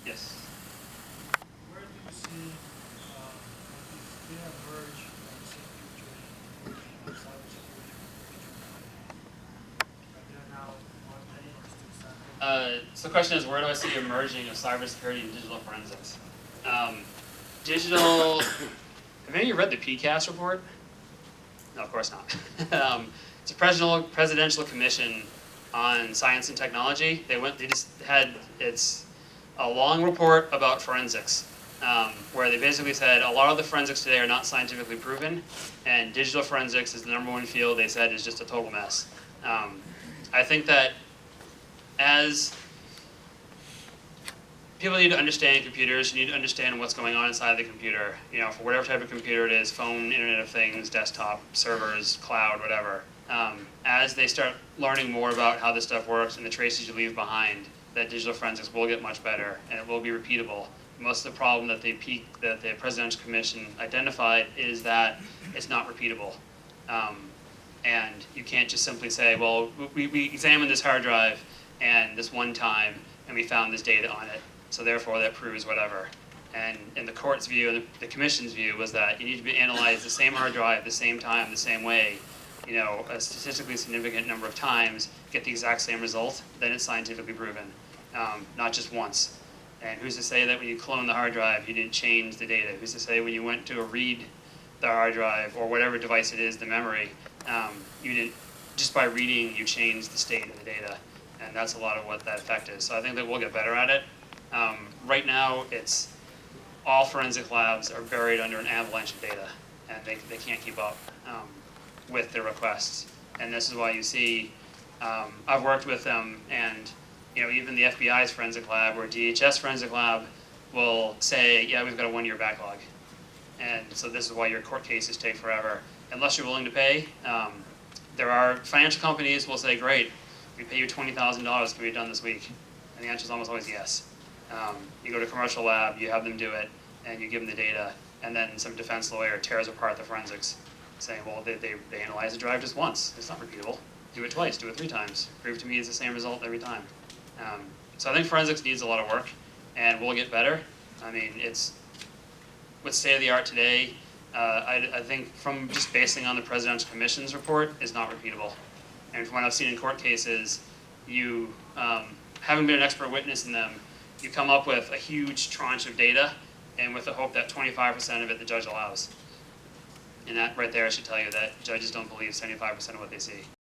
Yes. Where do you see if they emerge in the same future of cybersecurity are there now more many or still separate? So the question is, where do I see emerging of cybersecurity and digital forensics? Digital. Have any of you read the PCAST report? No, of course not. It's a presidential commission on science and technology. They just had, it's a long report about forensics, where they basically said a lot of the forensics today are not scientifically proven, and digital forensics is the #1 field they said is just a total mess. I think that as people need to understand computers, you need to understand what's going on inside the computer, you know, for whatever type of computer it is, phone, Internet of Things, desktop, servers, cloud, whatever. As they start learning more about how this stuff works and the traces you leave behind, that digital forensics will get much better and it will be repeatable. Most of the problem that the Presidential Commission identified is that it's not repeatable. And you can't just simply say, well, we examined this hard drive and this one time and we found this data on it, so therefore that proves whatever. And in the court's view and the commission's view was that you need to be analyzed the same hard drive, the same time, the same way, you know, a statistically significant number of times, get the exact same result, then it's scientifically proven, not just once. And who's to say that when you clone the hard drive, you didn't change the data? Who's to say when you went to read the hard drive or whatever device it is, the memory, you didn't, just by reading, you changed the state of the data. And that's a lot of what that effect is. So I think that we'll get better at it. Right now, it's all forensic labs are buried under an avalanche of data, and they can't keep up with their requests. And this is why you see, I've worked with them, and you know, even the FBI's forensic lab or DHS forensic lab will say, yeah, we've got a 1-year backlog. And so this is why your court cases take forever. Unless you're willing to pay, there are financial companies will say, great, we pay you $20,000, can we be done this week? And the answer is almost always yes. You go to a commercial lab, you have them do it, and you give them the data, and then some defense lawyer tears apart the forensics, saying, well, they analyzed the drive just once. It's not repeatable. Do it twice, do it 3 times. Prove to me it's the same result every time. So I think forensics needs a lot of work, and we'll get better. I mean, it's what's state of the art today. I think from just basing on the Presidential Commission's report is not repeatable. And from what I've seen in court cases, you, having been an expert witness in them, you come up with a huge tranche of data, and with the hope that 25% of it the judge allows. And that right there should tell you that judges don't believe 75% of what they see.